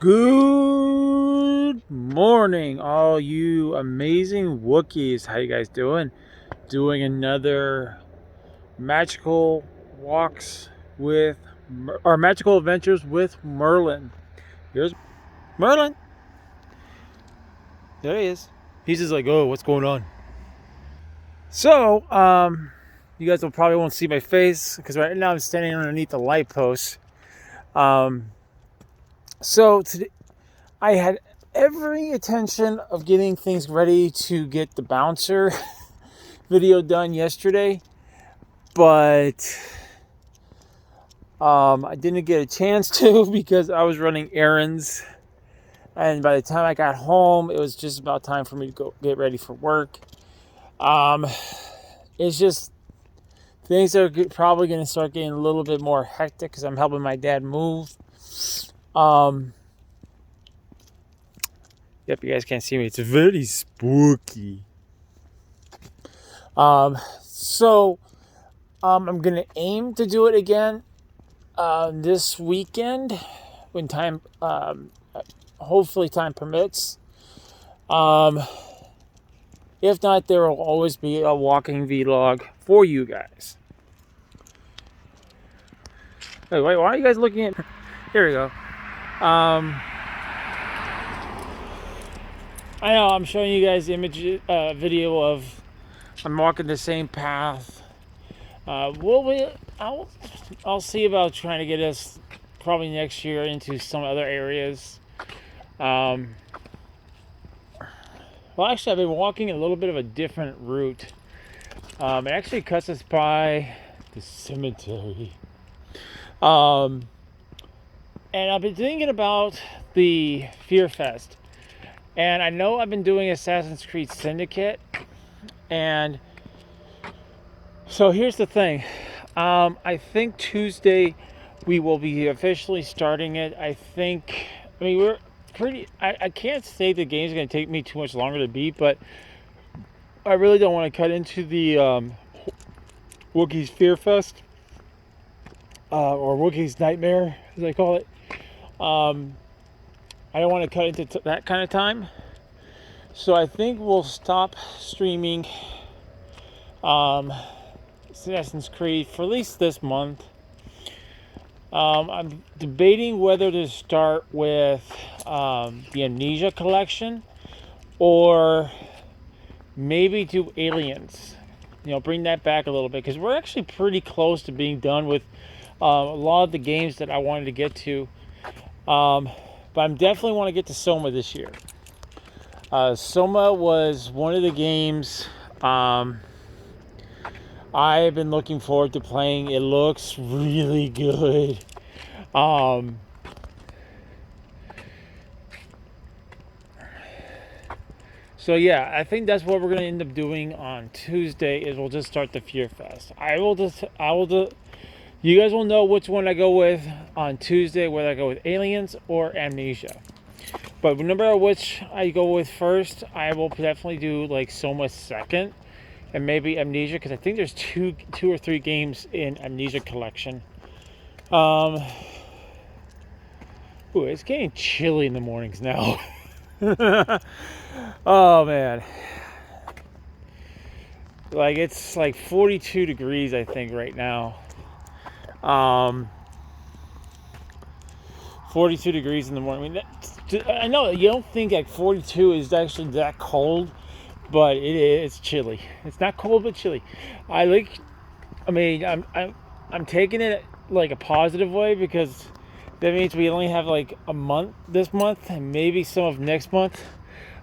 Good morning, all you amazing Wookiees. How you guys doing? Doing another magical walks with, or magical adventures with Merlin. Here's Merlin. There he is. He's just like, oh, what's going on? So, you guys will probably won't see my face because right now I'm standing underneath the light post. So today I had every intention of getting things ready to get the bouncer video done yesterday, but I didn't get a chance to because I was running errands, and by the time I got home it was just about time for me to go get ready for work. It's just things are probably going to start getting a little bit more hectic because I'm helping my dad move. Yep, you guys can't see me. It's very spooky. So I'm gonna aim to do it again this weekend when time, hopefully time permits. If not, there will always be a walking vlog for you guys. Wait, why are you guys looking at? Here we go. I know I'm showing you guys the video of I'm walking the same path. I'll see about trying to get us probably next year into some other areas. Well, actually, I've been walking a little bit of a different route. It actually cuts us by the cemetery. And I've been thinking about the Fear Fest. And I know I've been doing Assassin's Creed Syndicate. And so here's the thing. I think Tuesday we will be officially starting it. I mean, we're pretty... I can't say the game's going to take me too much longer to beat, but I really don't want to cut into the Wookiee'S Fear Fest. Or Wookiee'S Nightmare, as I call it. I don't want to cut into that kind of time. So I think we'll stop streaming Assassin's Creed for at least this month. I'm debating whether to start with the Amnesia collection or maybe do Aliens. Bring that back a little bit because we're actually pretty close to being done with a lot of the games that I wanted to get to. But I definitely want to get to Soma this year. Soma was one of the games I have been looking forward to playing. It looks really good. So yeah, I think that's what we're gonna end up doing on Tuesday. Is we'll just start the Fear Fest. You guys will know which one I go with on Tuesday, whether I go with Aliens or Amnesia. But no matter which I go with first, I will definitely do like Soma second, and maybe Amnesia, because I think there's two or three games in Amnesia collection. Ooh, it's getting chilly in the mornings now. Oh man. Like it's like 42 degrees I think right now. 42 degrees in the morning. I know you don't think like 42 is actually that cold, but it's chilly. It's not cold, but chilly. I'm taking it like a positive way because that means we only have like a month this month and maybe some of next month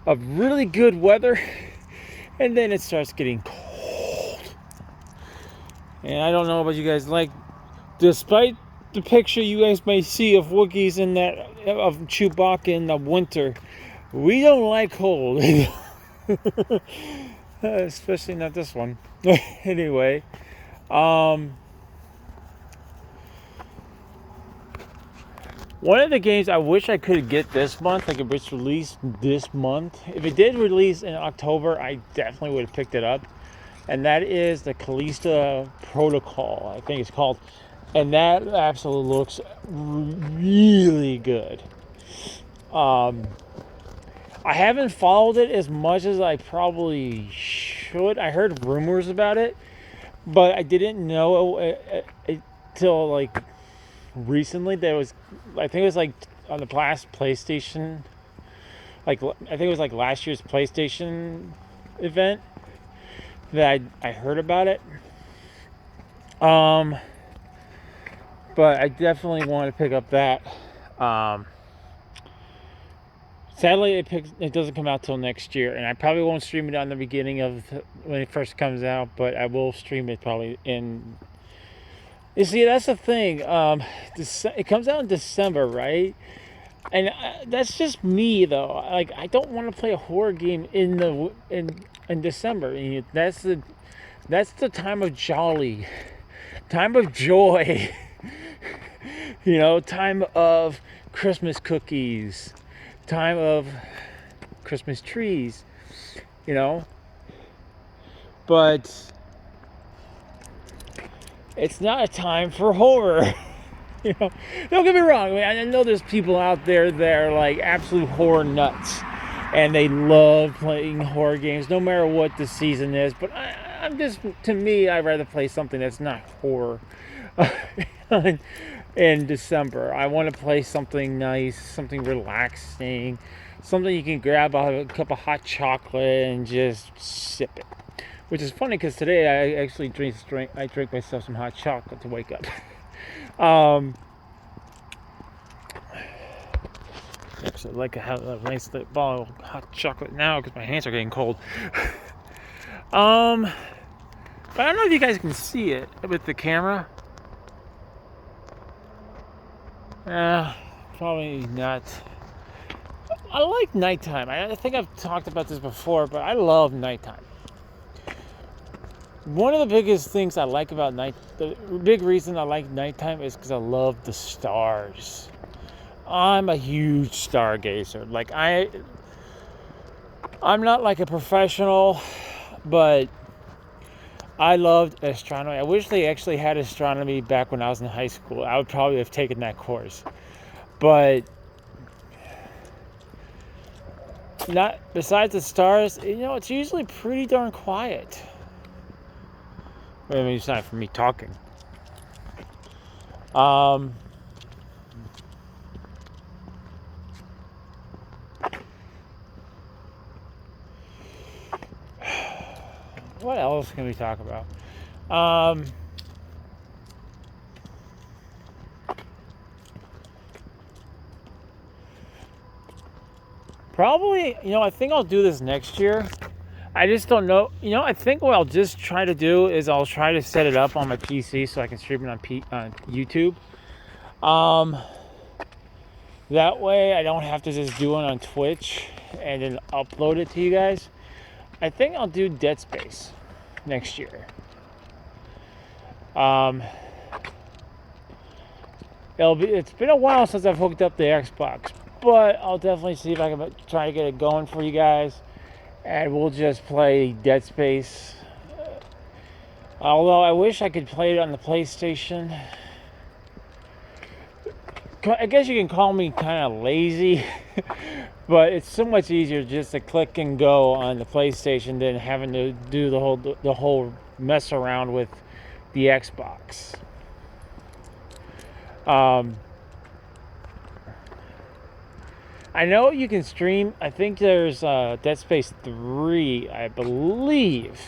of really good weather, and then it starts getting cold. And I don't know about you guys, like, despite the picture you guys may see of Wookiee's of Chewbacca in the winter, we don't like cold. Especially not this one. Anyway, one of the games I wish I could get this month, like if it's released this month, if it did release in October, I definitely would have picked it up. And that is the Callisto Protocol, I think it's called. And that absolutely looks really good. Um, I haven't followed it as much as I probably should. I heard rumors about it, but I didn't know it till like recently. There was, I think it was like on the last PlayStation, like I think it was like last year's PlayStation event that I heard about it. Um, but I definitely want to pick up that. Um, Sadly, it doesn't come out till next year, and I probably won't stream it on the beginning of when it first comes out, but I will stream it probably in. You see, that's the thing. It comes out in December, right? And that's just me though. Like, I don't want to play a horror game in December. That's the time of jolly, time of joy. Time of Christmas cookies, time of Christmas trees, you know. But it's not a time for horror. Don't get me wrong. I know there's people out there that are like absolute horror nuts, and they love playing horror games no matter what the season is. But to me, I'd rather play something that's not horror. In December, I want to play something nice, something relaxing, something you can grab a cup of hot chocolate and just sip it. Which is funny because today I actually drank myself some hot chocolate to wake up. Actually, I'd like to have a nice bottle of hot chocolate now because my hands are getting cold. But I don't know if you guys can see it with the camera. Probably not. I like nighttime. I think I've talked about this before, but I love nighttime. One of the biggest things I like about the big reason I like nighttime is because I love the stars. I'm a huge stargazer. Like, I'm not like a professional, but I loved astronomy. I wish they actually had astronomy back when I was in high school. I would probably have taken that course. But not besides the stars, it's usually pretty darn quiet. I mean, it's not for me talking. What else can we talk about? Probably, I think I'll do this next year. I just don't know. I think what I'll just try to do is I'll try to set it up on my PC so I can stream it on YouTube. That way I don't have to just do it on Twitch and then upload it to you guys. I think I'll do Dead Space next year. It's been a while since I've hooked up the Xbox, but I'll definitely see if I can try to get it going for you guys, and we'll just play Dead Space. Although I wish I could play it on the PlayStation. I guess you can call me kind of lazy, but it's so much easier just to click and go on the PlayStation than having to do the whole mess around with the Xbox. I know you can stream. I think there's Dead Space 3, I believe.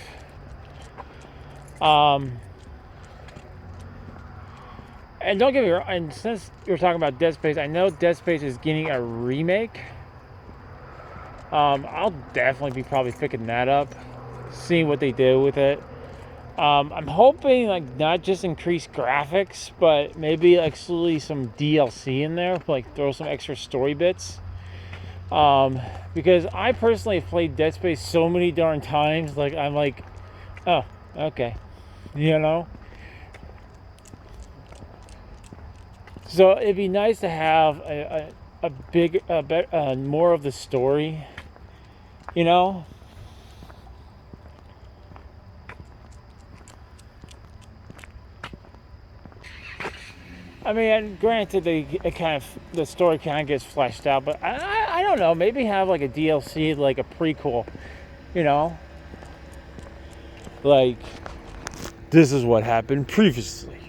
And don't get me wrong, and since you're talking about Dead Space, I know Dead Space is getting a remake. I'll definitely be probably picking that up, seeing what they do with it. I'm hoping like not just increase graphics, but maybe actually some DLC in there, like throw some extra story bits. Because I personally have played Dead Space so many darn times, like I'm like, oh, okay, So it'd be nice to have more of the story, I mean, and granted, the story kind of gets fleshed out, but I don't know. Maybe have like a DLC, like a prequel, you know, like this is what happened previously.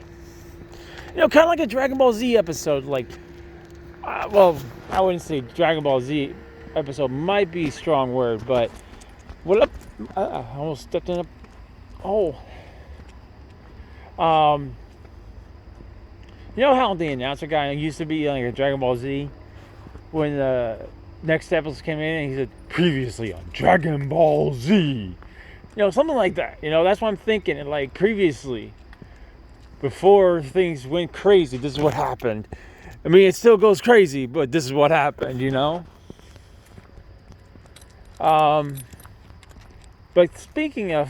You know, kind of like a Dragon Ball Z episode. Like, well, I wouldn't say Dragon Ball Z episode might be a strong word, but what up? I almost stepped in a hole. You know how the announcer guy used to be like a Dragon Ball Z when the next episode came in and he said previously on Dragon Ball Z, you know, something like that. You know, that's what I'm thinking. And like previously, before things went crazy, this is what happened. I mean, it still goes crazy, but this is what happened. You know. But speaking of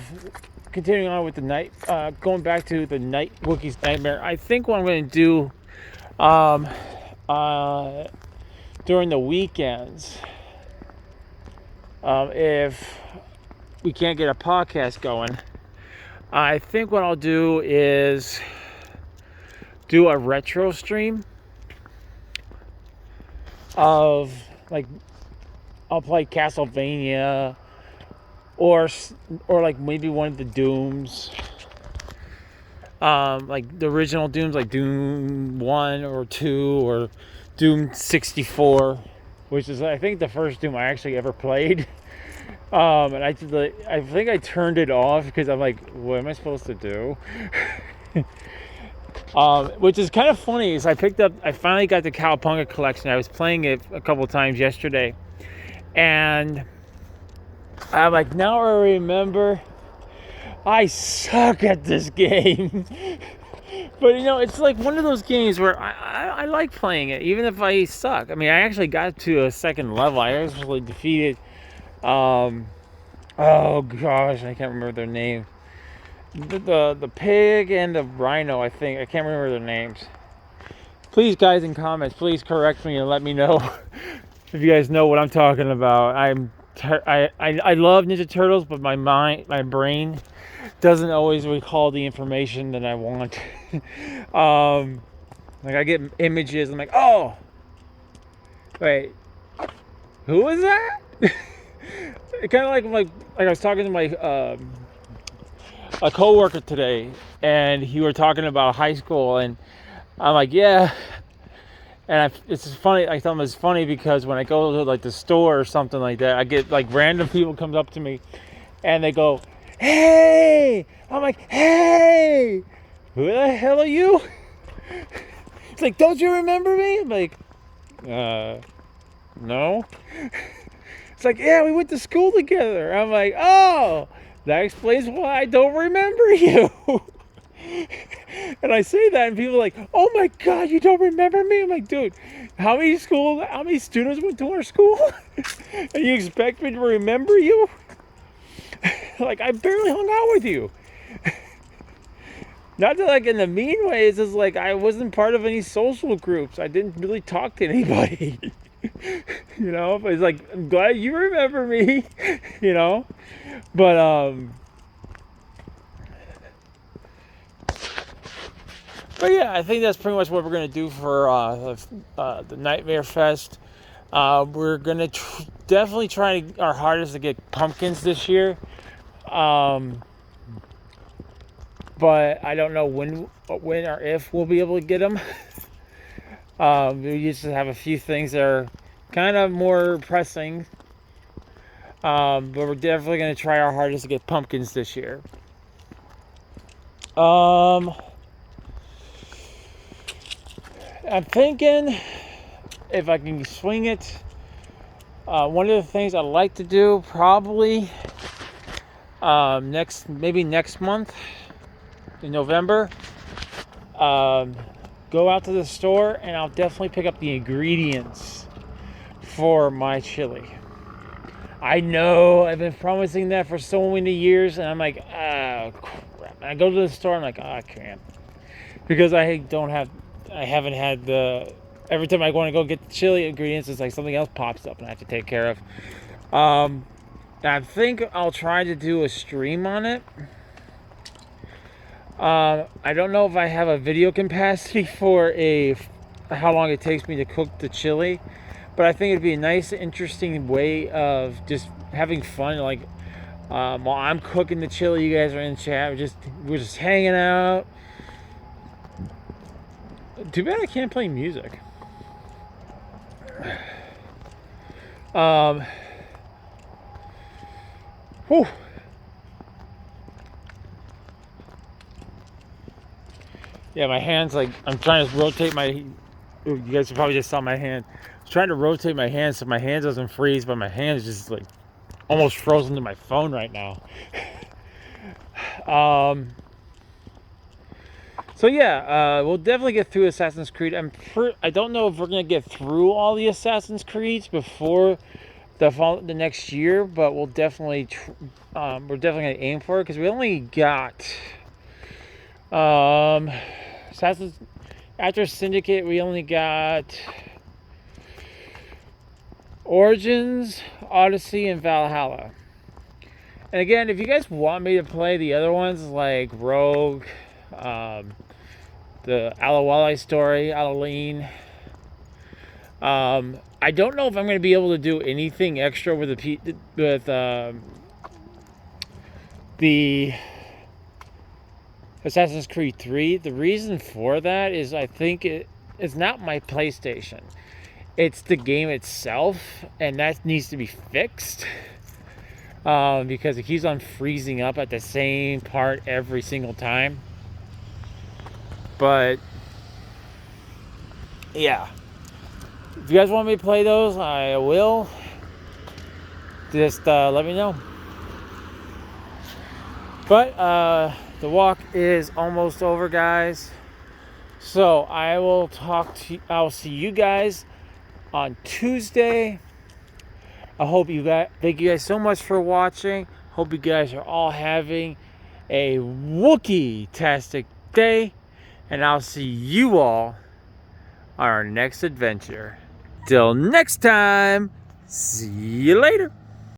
continuing on with the night, going back to the night Wookiee's nightmare, I think what I'm going to do during the weekends, if we can't get a podcast going, I think what I'll do is do a retro stream of, like, I'll play Castlevania, or like maybe one of the Dooms, like the original Dooms, like Doom 1 or 2 or Doom 64, which is I think the first Doom I actually ever played. And I think I turned it off because I'm like, what am I supposed to do? Which is kind of funny is I finally got the Cowabunga collection. I was playing it a couple times yesterday, and I'm like, now I remember I suck at this game. But you know, it's like one of those games where I like playing it, even if I suck. I mean, I actually got to a second level. I actually defeated, oh gosh, I can't remember their name. The pig and the rhino, I think. I can't remember their names. Please, guys, in comments, please correct me and let me know if you guys know what I'm talking about. I love Ninja Turtles, but my brain doesn't always recall the information that I want. Like I get images, I'm like, oh, wait, who was that? Kind of like I was talking to my a coworker today, and he were talking about high school, and I'm like, yeah. And it's funny. I tell them it's funny because when I go to like the store or something like that, I get like random people come up to me, and they go, "Hey!" I'm like, "Hey, who the hell are you?" It's like, "Don't you remember me?" I'm like, "No." It's like, "Yeah, we went to school together." I'm like, "Oh, that explains why I don't remember you." And I say that, and people are like, "Oh my God, you don't remember me?" I'm like, "Dude, how many students went to our school, and you expect me to remember you? Like, I barely hung out with you." Not that, like, in the mean way. It's just like I wasn't part of any social groups. I didn't really talk to anybody. You know, but it's like, I'm glad you remember me. You know, but But yeah, I think that's pretty much what we're going to do for the Nightmare Fest. We're going to definitely try our hardest to get pumpkins this year. But I don't know when or if we'll be able to get them. We used to have a few things that are kind of more pressing. But we're definitely going to try our hardest to get pumpkins this year. I'm thinking if I can swing it, one of the things I'd like to do probably next month in November, go out to the store and I'll definitely pick up the ingredients for my chili. I know I've been promising that for so many years, and I'm like, oh crap. And I go to the store, I'm like, oh, I can't, because I haven't had every time I want to go get the chili ingredients, it's like something else pops up and I have to take care of. I think I'll try to do a stream on it. I don't know if I have a video capacity for how long it takes me to cook the chili, but I think it'd be a nice, interesting way of just having fun. Like while I'm cooking the chili, you guys are in chat. We're just hanging out. Too bad I can't play music. Whew. Yeah, my hand's like, I'm trying to rotate my, you guys probably just saw my hand. I was trying to rotate my hand so my hand doesn't freeze, but my hand is just like almost frozen to my phone right now. So yeah, we'll definitely get through Assassin's Creed. I don't know if we're gonna get through all the Assassin's Creeds before the next year, but we're definitely gonna aim for it because we only got Assassin's after Syndicate. We only got Origins, Odyssey, and Valhalla. And again, if you guys want me to play the other ones like Rogue, the Alawali story, Alaline, I don't know if I'm going to be able to do anything extra with the Assassin's Creed 3. The reason for that is I think it's not my PlayStation. It's the game itself, and that needs to be fixed. Because it keeps on freezing up at the same part every single time. But yeah, if you guys want me to play those, I will. Just let me know. But the walk is almost over, guys. So I'll see you guys on Tuesday. Thank you guys so much for watching. Hope you guys are all having a Wookiee-tastic day. And I'll see you all on our next adventure. Till next time, see you later.